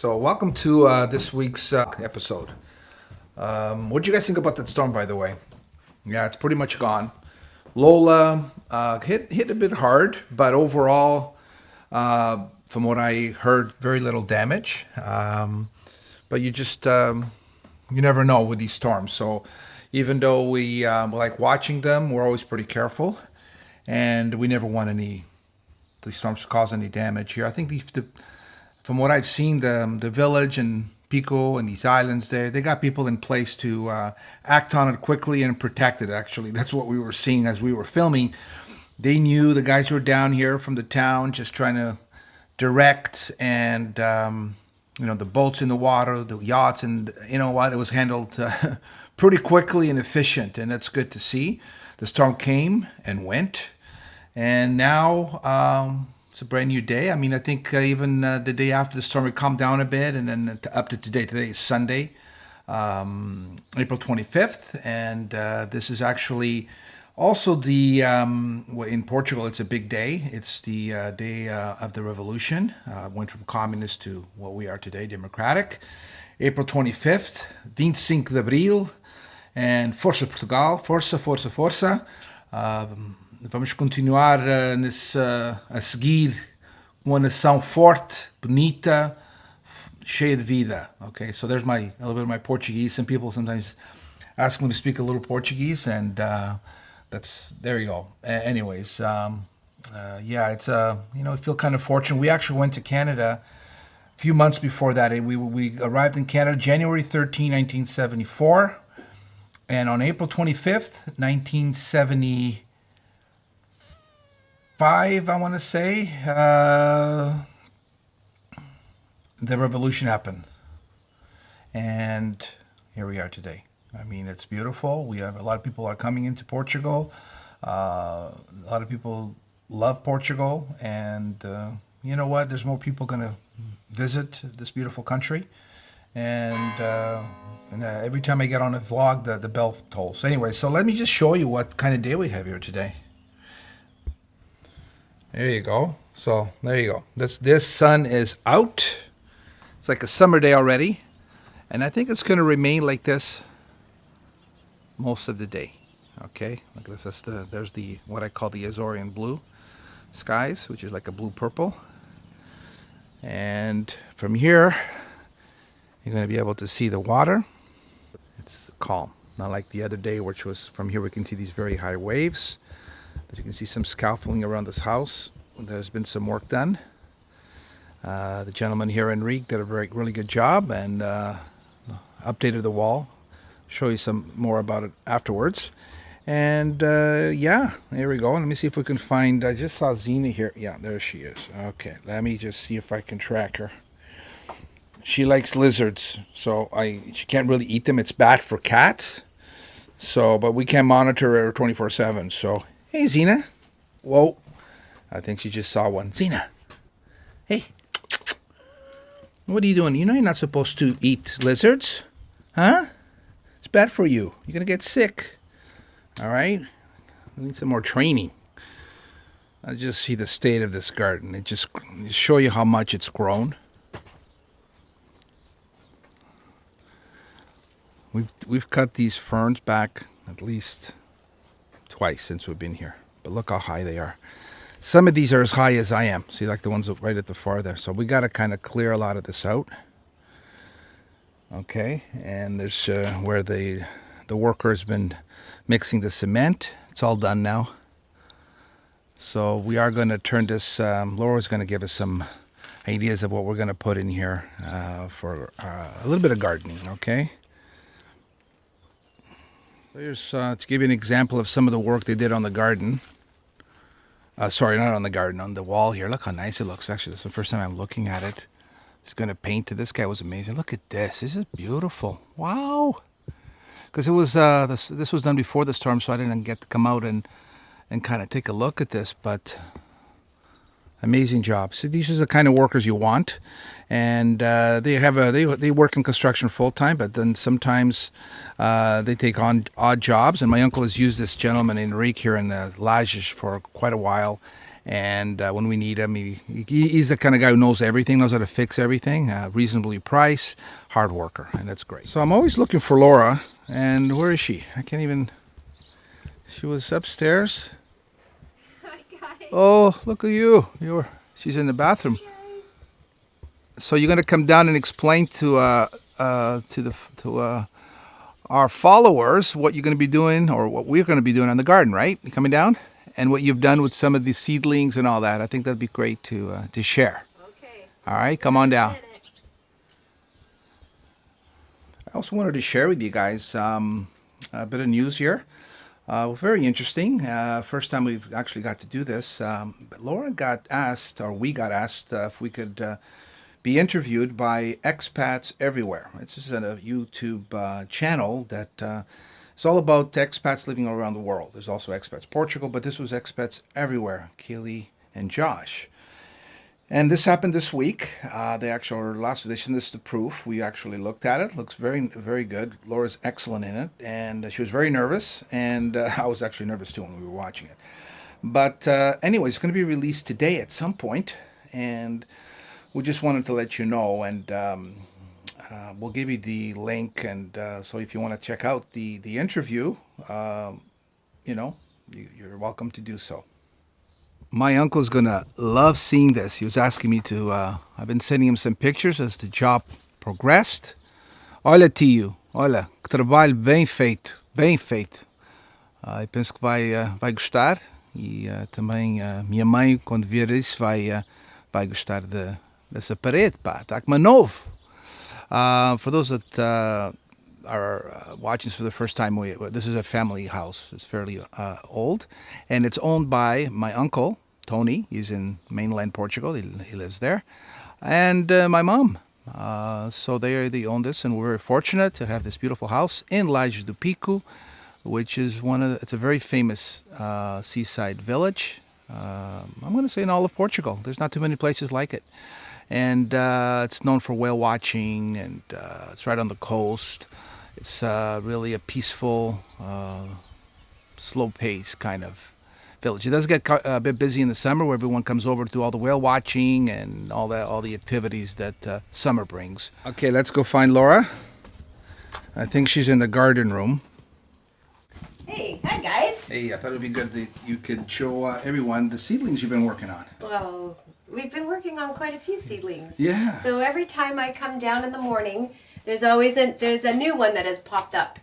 So, welcome to this week's episode. What do you guys think about that storm, by the way? Yeah, it's pretty much gone. Lola hit a bit hard, but overall, from what I heard, very little damage. But you never know with these storms. So, even though we like watching them, we're always pretty careful, and we never want these storms to cause any damage here. I think from what I've seen, the village and Pico and these islands there, they got people in place to act on it quickly and protect it. Actually, that's what we were seeing as we were filming. They knew the guys were down here from the town, just trying to direct and the boats in the water, the yachts, and you know what, it was handled pretty quickly and efficient, and that's good to see. The storm came and went, and now it's a brand new day. I mean, I think even the day after the storm, it calmed down a bit, and then up to today. Today is Sunday, April 25th, and this is actually also in Portugal, it's a big day. It's the day of the revolution. Went from communist to what we are today, democratic. April 25th, 25 de Abril, and Força Portugal, força, força, força. Vamos continuar a seguir uma nação forte, bonita, cheia de vida. Okay, so there's a little bit of my Portuguese. Some people sometimes ask me to speak a little Portuguese, and there you go. Anyways, it's I feel kind of fortunate. We actually went to Canada a few months before that. We arrived in Canada January 13, 1974, and on April 25th, 1975, I want to say, the revolution happened. And here we are today. I mean, it's beautiful. We have a lot of people are coming into Portugal. A lot of people love Portugal. And you know what? There's more people going to visit this beautiful country. And every time I get on a vlog, the bell tolls. Anyway, so let me just show you what kind of day we have here today. There you go. So there you go. This sun is out. It's like a summer day already. And I think it's going to remain like this most of the day. Okay, look at this. There's what I call the Azorian blue skies, which is like a blue purple. And from here, you're going to be able to see the water. It's calm, not like the other day, which was from here we can see these very high waves. But you can see some scaffolding around this house. There's been some work done. The gentleman here, Enrique, did a really good job and updated the wall. Show you some more about it afterwards. And here we go. Let me see if we can find. I just saw Zena here. Yeah, there she is. Okay, let me just see if I can track her. She likes lizards, so she can't really eat them. It's bad for cats. So, but we can monitor her 24/7. So, hey, Zena. Whoa, I think she just saw one. Zena, hey, what are you doing? You know you're not supposed to eat lizards, huh? It's bad for you. You're gonna get sick. All right. I need some more training. I just see the state of this garden. It just show you how much it's grown. We've cut these ferns back at least twice since we've been here. But look how high they are. Some of these are as high as I am. See, like the ones right at the far there. So we got to kind of clear a lot of this out. Okay, and there's where the worker's been mixing the cement. It's all done now. So we are going to turn this. Laura's going to give us some ideas of what we're going to put in here for a little bit of gardening. Okay. So here's to give you an example of some of the work they did on the garden. Sorry, not on the garden, on the wall here. Look how nice it looks. Actually, this is the first time I'm looking at it. He's going to paint it. This guy was amazing. Look at this. This is beautiful. Wow. Because it was this was done before the storm, so I didn't get to come out and kind of take a look at this. But amazing job. So these are the kind of workers you want, and they work in construction full time, but then sometimes they take on odd jobs. And my uncle has used this gentleman Enrique here in the Lajes for quite a while, And when we need him, he's the kind of guy who knows everything, knows how to fix everything, reasonably priced, hard worker, and that's great. So I'm always looking for Laura, and where is she? I can't even... She was upstairs. Hi guys. Oh, look at you. She's in the bathroom. So you're gonna come down and explain to our followers what you're gonna be doing, or what we're gonna be doing on the garden, right? You coming down, and what you've done with some of the seedlings and all that. I think that'd be great to share. Okay. All right, come on down. I also wanted to share with you guys a bit of news here. Very interesting. First time we've actually got to do this. But Laura got asked, or we got asked, if we could be interviewed by expats everywhere. This is a YouTube channel that is all about expats living all around the world. There's also Expats Portugal, but this was expats everywhere, Kaylee and Josh. And this happened this week. They sent us the proof. We actually looked at it. Looks very, very good. Laura's excellent in it. And she was very nervous. And I was actually nervous too when we were watching it. But anyway, it's going to be released today at some point. And we just wanted to let you know. And we'll give you the link. And so if you want to check out the interview, you're welcome to do so. My uncle's gonna love seeing this. He was asking me to. I've been sending him some pictures as the job progressed. Olha, tio, olha, que trabalho bem feito, bem feito. Eu penso que vai gostar, e também minha mãe, quando ver isso, vai gostar dessa parede, pá, tá como novo. For those that are watching this for the first time, this is a family house. It's fairly old, and it's owned by my uncle, Tony. He's in mainland Portugal. He lives there. And my mom. So they own this, and we're very fortunate to have this beautiful house in Lajes do Pico, which is it's a very famous seaside village. I'm going to say in all of Portugal. There's not too many places like it. And it's known for whale watching, and it's right on the coast. It's really a peaceful, slow-paced kind of village. It does get a bit busy in the summer, where everyone comes over to do all the whale watching and all the activities that summer brings. Okay, let's go find Laura. I think she's in the garden room. Hey, hi guys. Hey, I thought it would be good that you could show everyone the seedlings you've been working on. Well, we've been working on quite a few seedlings. Yeah. So every time I come down in the morning, there's a new one that has popped up.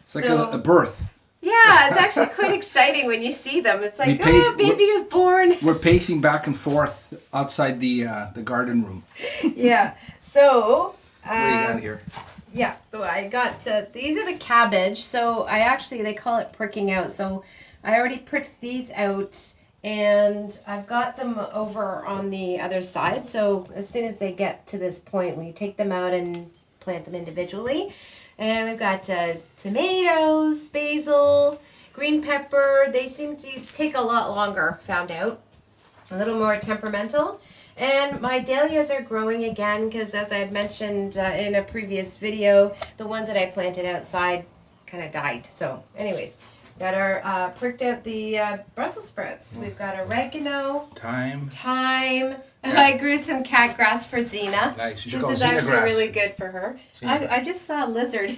It's like a birth. Yeah, it's actually quite exciting when you see them. It's like, baby is born. We're pacing back and forth outside the garden room. Yeah. So. What do you got here? Yeah, so I got, these are the cabbage. So they call it pricking out. So I already pricked these out, and I've got them over on the other side. So as soon as they get to this point, we take them out and plant them individually. And we've got tomatoes, basil, green pepper. They seem to take a lot longer, found out. A little more temperamental. And my dahlias are growing again because, as I had mentioned in a previous video, the ones that I planted outside kind of died. So anyways, got our pricked out the Brussels sprouts. We've got oregano. Thyme. Yeah. I grew some cat grass for Zena. Nice. This is actually really good for her. I just saw a lizard.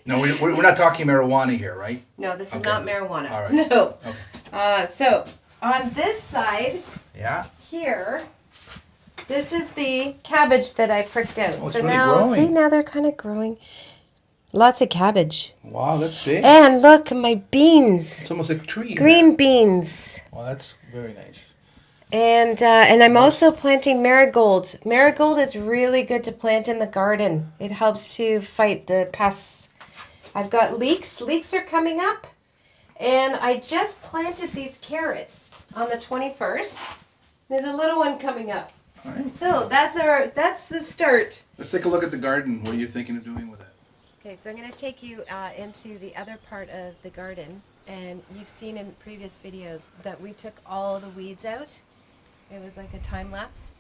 No, we're not talking marijuana here, right? No, this is not marijuana. All right. No. Okay. So on this side, here, this is the cabbage that I pricked out. Oh, it's so really now, growing. see, now they're kind of growing. Lots of cabbage. Wow, that's big. And look, my beans. It's almost like a tree. Green beans. Well, that's very nice. And I'm also planting marigold. Marigold is really good to plant in the garden. It helps to fight the pests. I've got leeks. Leeks are coming up. And I just planted these carrots on the 21st. There's a little one coming up. All right. So that's the start. Let's take a look at the garden. What are you thinking of doing with it? Okay, so I'm going to take you into the other part of the garden. And you've seen in previous videos that we took all the weeds out. It was like a time lapse.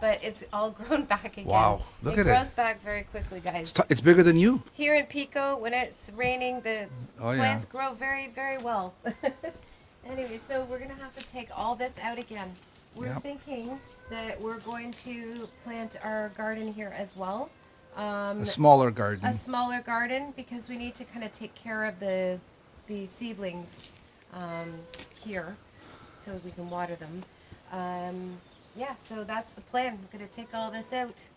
But it's all grown back again. Wow, look at it. It grows back very quickly, guys. It's bigger than you. Here in Pico, when it's raining, the plants grow very, very well. Anyway, so we're going to have to take all this out again. we're thinking that we're going to plant our garden here as well. A smaller garden. A smaller garden because we need to kind of take care of the seedlings here so we can water them. Yeah, so that's the plan. We're going to take all this out.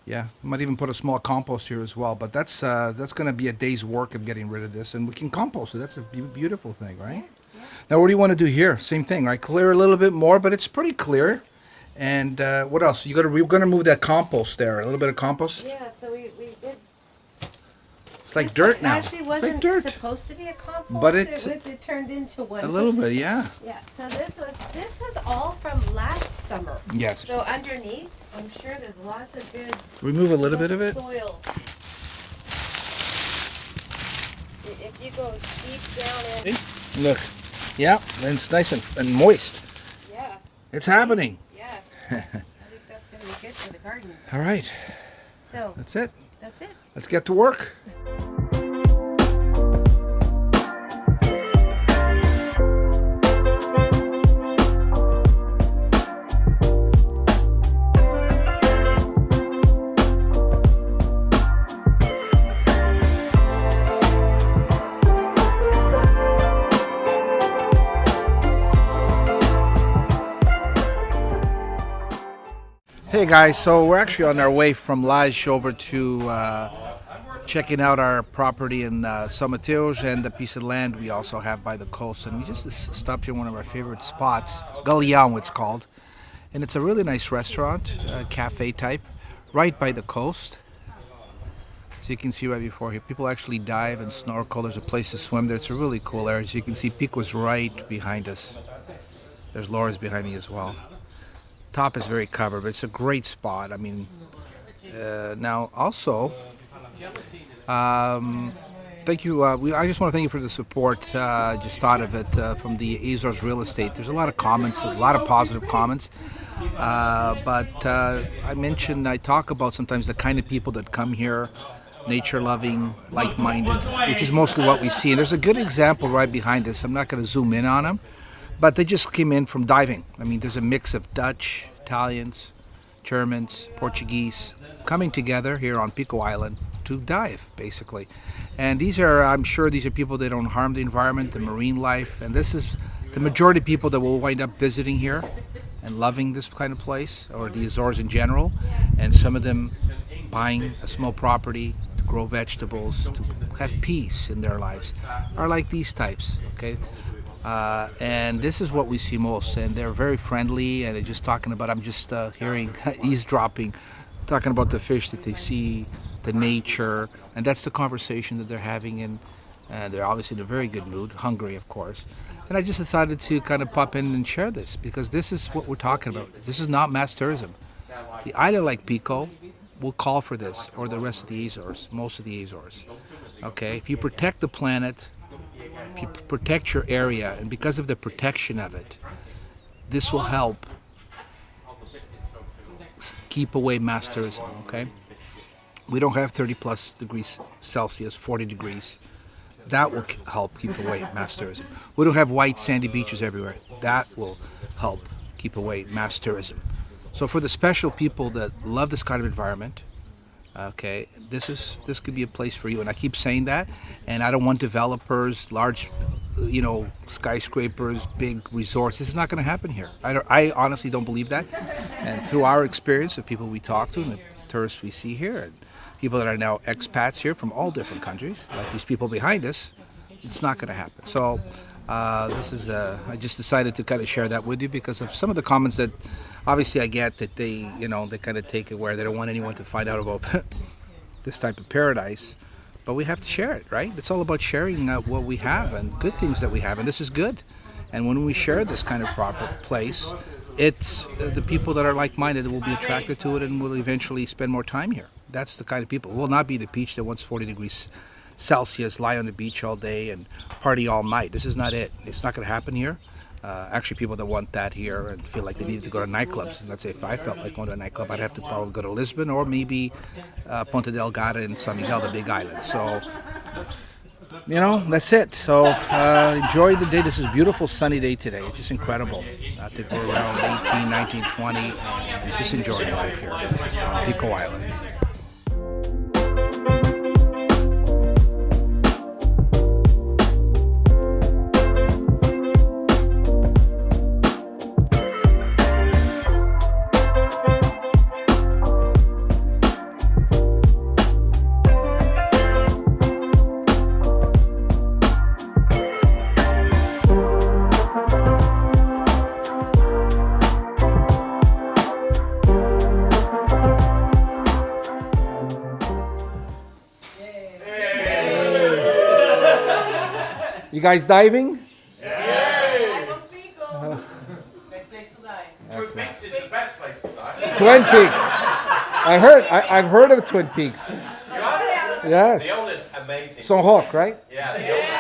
Yeah, we might even put a small compost here as well. But that's going to be a day's work of getting rid of this, and we can compost it. That's a beautiful thing, right? Yeah. Now, what do you want to do here? Same thing, right? Clear a little bit more, but it's pretty clear. And what else? We're going to move that compost there. A little bit of compost. Yeah, so we did. It's like dirt now. Actually, It's wasn't like dirt. supposed to be a compost, But it turned into one. A little bit, yeah. Yeah. So this was all from last summer. Yes. So underneath, I'm sure there's lots of good. Remove a little bit of it. Soil. If you go deep down in. Look, yeah, and it's nice and moist. Yeah. It's happening. Yeah. I think that's gonna be good for the garden. All right, So that's it. that's it. Let's get to work. Hey guys, so we're actually on our way from Lajes over to checking out our property in Sao Mateus and the piece of land we also have by the coast. And we just stopped here in one of our favorite spots, Galeao it's called. And it's a really nice restaurant, cafe type, right by the coast. As you can see right before here, people actually dive and snorkel. There's a place to swim there. It's a really cool area. As you can see, Pico is right behind us. There's Laura's behind me as well. Top is very covered, but it's a great spot. I mean, now also, thank you. I just want to thank you for the support. Just thought of it from the Azores real estate. There's a lot of comments, a lot of positive comments. But I talk about sometimes the kind of people that come here, nature-loving, like-minded, which is mostly what we see. And there's a good example right behind us. I'm not going to zoom in on them. But they just came in from diving. I mean, there's a mix of Dutch, Italians, Germans, Portuguese coming together here on Pico Island to dive, basically. And I'm sure these are people that don't harm the environment, the marine life. And this is the majority of people that will wind up visiting here and loving this kind of place, or the Azores in general. And some of them buying a small property to grow vegetables, to have peace in their lives, are like these types, okay? And this is what we see most, and they're very friendly, and they're just talking about, I'm just hearing eavesdropping, talking about the fish that they see, the nature, and that's the conversation that they're having, and they're obviously in a very good mood, hungry of course. And I just decided to kind of pop in and share this, because this is what we're talking about. This is not mass tourism. The island like Pico will call for this, or the rest of the Azores, most of the Azores. Okay, if you protect the planet, if you protect your area, and because of the protection of it, this will help keep away mass tourism, okay? We don't have 30 plus degrees Celsius, 40 degrees. That will help keep away mass tourism. We don't have white sandy beaches everywhere. That will help keep away mass tourism. So for the special people that love this kind of environment, okay, this could be a place for you. And I keep saying that, and I don't want developers, large, skyscrapers, big resorts. This is not going to happen here. I honestly don't believe that. And through our experience of people we talk to and the tourists we see here, and people that are now expats here from all different countries, like these people behind us, it's not going to happen. So I just decided to kind of share that with you because of some of the comments that obviously I get that they kind of take it where they don't want anyone to find out about this type of paradise. But we have to share it, right? It's all about sharing what we have and good things that we have, and this is good. And when we share this kind of proper place, it's the people that are like-minded that will be attracted to it and will eventually spend more time here. That's the kind of people. It will not be the beach that wants 40 degrees Celsius, lie on the beach all day and party all night. This is not it. It's not going to happen here. Actually, people that want that here and feel like they need to go to nightclubs. And let's say if I felt like going to a nightclub, I'd have to probably go to Lisbon or maybe Ponta Delgada and San Miguel, the Big Island. So you know, that's it. So enjoy the day. This is a beautiful sunny day today. It's just incredible. I think we're around 18, 19, 20, and just enjoying life here on Pico Island. You guys diving? Best place to die. Twin Peaks is the best place to die. Twin Peaks. I've heard of Twin Peaks. You have? Yes. The owner's amazing. Son Hawk, right? Yeah, the owner's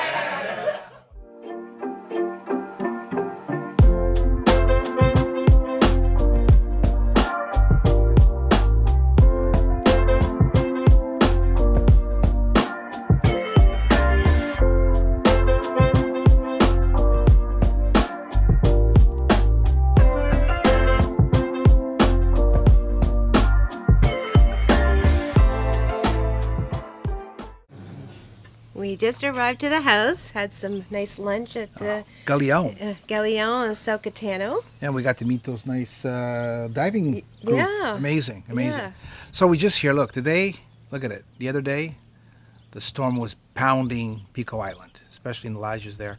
We just arrived to the house, had some nice lunch at Galeao. Galeao and Sao Caetano. And we got to meet those nice diving group. Yeah. Amazing. Yeah. So we just here, look, today, look at it. The other day, the storm was pounding Pico Island, especially in the Lajes there.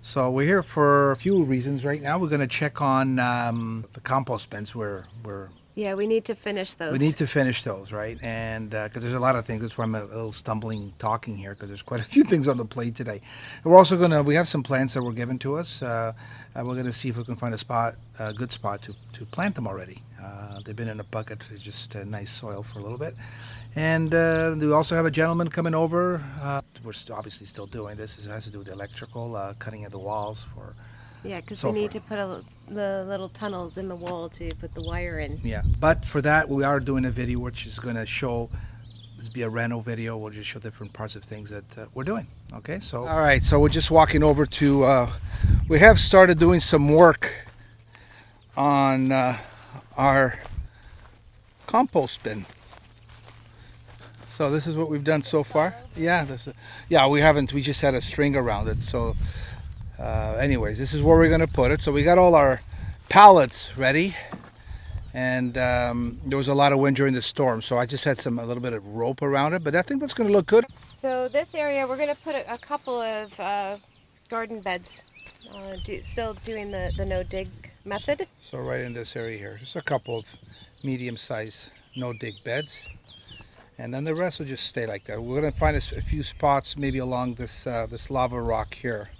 So we're here for a few reasons right now. We're going to check on the compost bins Yeah, we need to finish those. we need to finish those, right? And because there's a lot of things, that's why I'm a little stumbling talking here, because there's quite a few things on the plate today. And we're also we have some plants that were given to us, and we're going to see if we can find a good spot to plant them already. They've been in a bucket, just nice soil for a little bit. And we also have a gentleman coming over. We're obviously still doing this. It has to do with the electrical, cutting of the walls for. Yeah, because So we need far. to put the little tunnels in the wall to put the wire in. Yeah, but for that we are doing a video which is going to show. This will be a reno video. We'll just show different parts of things that we're doing. Okay, so all right, so we're just walking over to. We have started doing some work on our compost bin. So this is what we've done so far. Yeah, we haven't. We just had a string around it. So, anyways, this is where we're gonna put it. So we got all our pallets ready, and there was a lot of wind during the storm. So I just had a little bit of rope around it, but I think that's gonna look good. So this area, we're going to put a couple of garden beds. Still doing the no dig method. So right in this area here, just a couple of medium-sized no-dig beds. And then the rest will just stay like that. We're going to find a few spots maybe along this lava rock here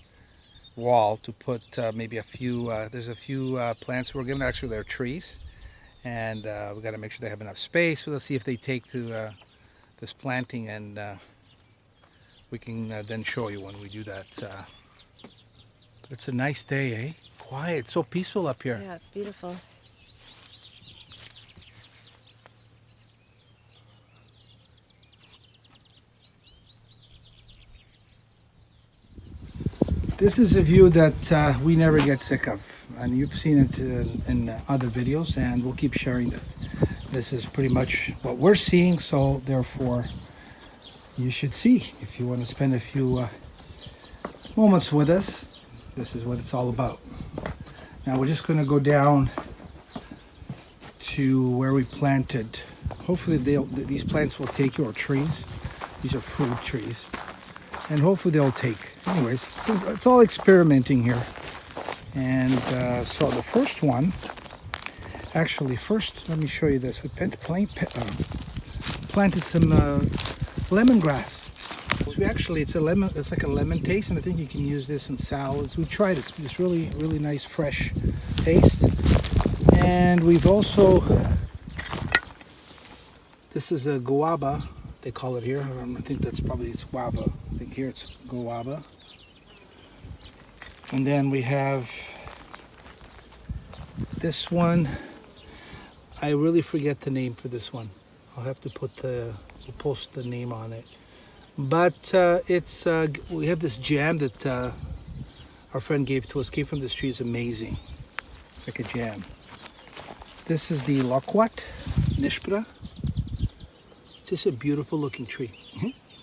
wall to put maybe a few, there's a few plants we're given, actually they're trees. And we got to make sure they have enough space. So let's see if they take to this planting, and we can then show you when we do that. But it's a nice day, eh? Quiet, so peaceful up here. Yeah, it's beautiful. This is a view that we never get sick of, and you've seen it in other videos, and we'll keep sharing that. This is pretty much what we're seeing, so therefore you should see. If you want to spend a few moments with us, this is what it's all about. Now we're just going to go down to where we planted. Hopefully these plants will take you, or trees. These are fruit trees. And hopefully they'll take. Anyways, it's all experimenting here. And so the first one, actually first, let me show you this. We planted some lemongrass. It's like a lemon taste, and I think you can use this in salads. We tried it. It's really, really nice, fresh taste. And we've also, this is a guava, they call it here. I think it's guava. I think here it's guava. And then we have this one. I really forget the name for this one. I'll have to we'll post the name on it. But we have this jam that our friend gave to us. Came from this tree. It's amazing. It's like a jam. This is the loquat nishpra. It's just a beautiful looking tree.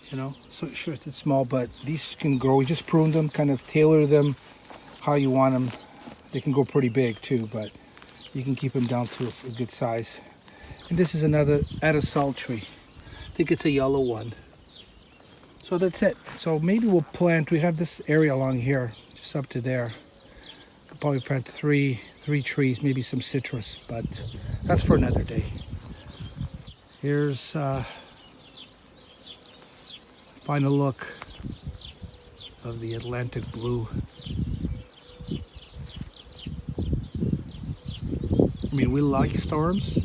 You know, so sure it's small, but these can grow. We just prune them, kind of tailor them how you want them. They can go pretty big too, but you can keep them down to a good size. And this is another aerosol tree. I think it's a yellow one. So that's it. So maybe we'll plant, we have this area along here, just up to there. Could probably plant three trees, maybe some citrus, but that's for another day. Here's final look of the Atlantic blue. I mean, we like storms,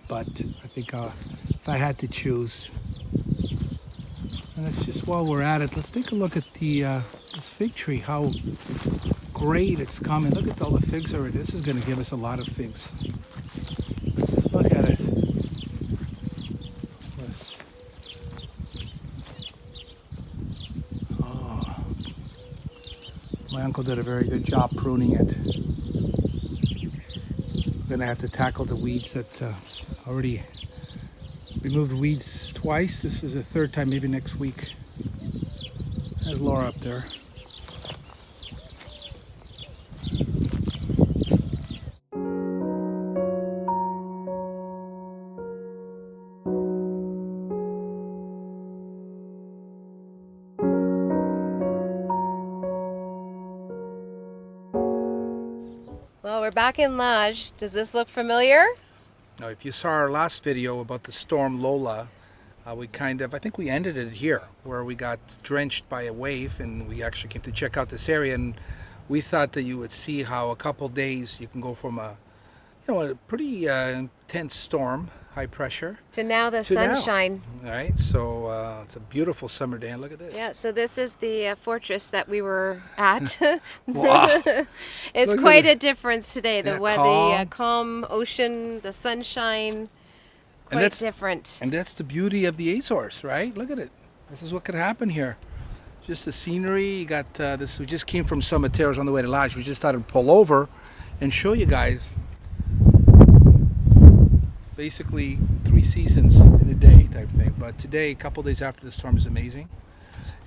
but I think if I had to choose, and let's just, while we're at it, let's take a look at the this fig tree, how great it's coming. Look at all the figs already. This is going to give us a lot of figs. Look at it. My uncle did a very good job pruning it. We're gonna have to tackle the weeds that already removed weeds twice. This is the third time, maybe next week. There's Laura up there. Well, we're back in Lajes. Does this look familiar? Now, if you saw our last video about the storm Lola, I think we ended it here, where we got drenched by a wave, and we actually came to check out this area, and we thought that you would see how a couple days you can go from a pretty intense storm, high pressure, To now the to now. sunshine. All right, so it's a beautiful summer day, and look at this. Yeah, so this is the fortress that we were at. Wow. It's Look at quite it. a difference today. The Yeah, weather, calm ocean, the sunshine, quite that's- different. And that's the beauty of the Azores, right? Look at it. This is what could happen here. Just the scenery. You got this. We just came from Sao Mateus on the way to Lajes. We just thought I'd pull over and show you guys basically 3 seasons in a day type thing. But today, a couple days after the storm, is amazing.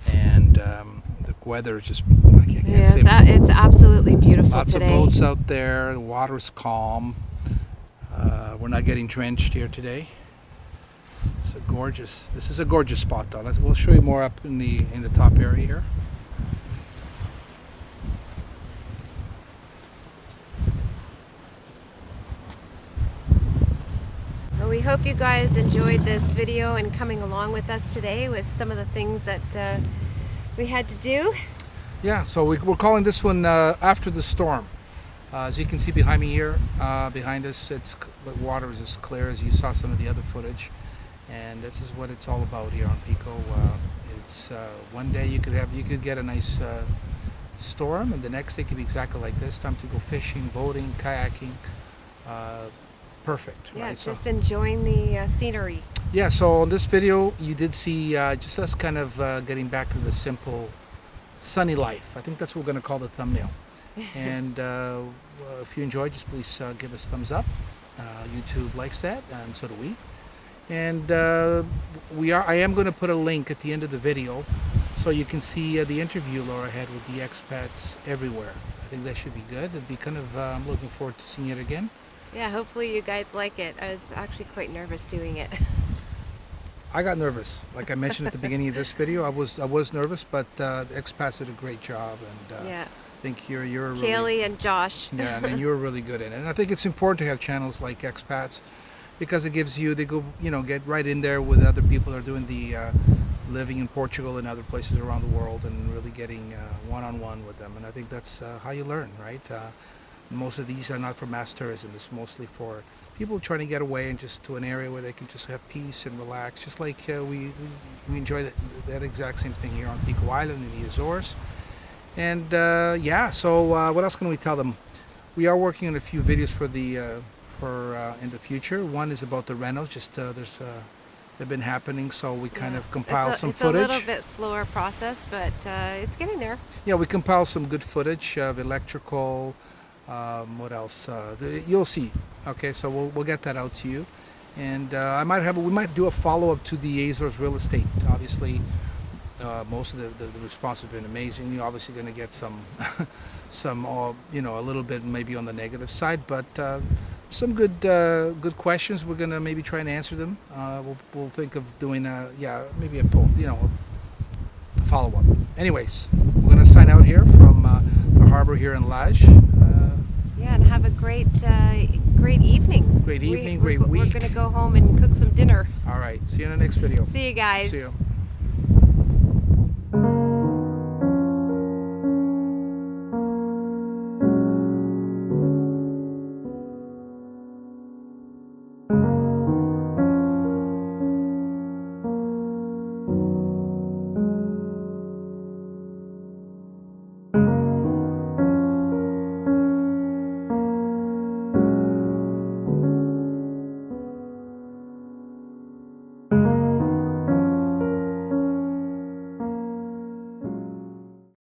And the weather is just, I can't Yeah, say. it's absolutely beautiful Lots today. of boats out there. The water is calm. We're not getting drenched here today. This is a gorgeous spot though. We'll show you more up in the top area here. Well, we hope you guys enjoyed this video and coming along with us today with some of the things that we had to do. Yeah, so we're calling this one After the Storm. As you can see behind me here, behind us, the water is as clear as you saw some of the other footage. And this is what it's all about here on Pico. It's one day you could get a nice storm, and the next day could be exactly like this. Time to go fishing, boating, kayaking. Perfect. Yeah, right? just enjoying the scenery. Yeah, so on this video, you did see just us kind of getting back to the simple, sunny life. I think that's what we're going to call the thumbnail. And if you enjoyed, just please give us thumbs up. YouTube likes that, and so do we. And I am going to put a link at the end of the video so you can see the interview Laura had with the expats everywhere. I think that should be good. It'd be kind of, I'm looking forward to seeing it again. Yeah, hopefully you guys like it. I was actually quite nervous doing it. I got nervous. Like I mentioned at the beginning of this video, I was nervous, but the expats did a great job, and Yeah. I think you're really, Kaylee and Josh. yeah, and you're really good in it. And I think it's important to have channels like Expats because it gives you, they go, get right in there with other people that are doing the living in Portugal and other places around the world, and really getting one-on-one with them. And I think that's how you learn, right? Most of these are not for mass tourism. It's mostly for people trying to get away and just to an area where they can just have peace and relax, just like we enjoy that exact same thing here on Pico Island in the Azores. And yeah, so what else can we tell them? We are working on a few videos for in the future. One is about the renos. Just there's have been happening, so we kind of compiled some it's footage. a little bit slower process, but it's getting there. Yeah, we compiled some good footage of electrical. What else? You'll see. Okay, so we'll get that out to you, and we might do a follow up to the Azores real estate. Obviously, most of the response has been amazing. You're obviously going to get some, a little bit maybe on the negative side, but some good questions. We're going to maybe try and answer them. We'll think of doing maybe a follow up. Anyways, we're going to sign out here from the harbor here in Lajes. Yeah, and have a great evening. Great evening, We're great week. We're gonna go home and cook some dinner. All right. See you in the next video. See you guys. See you.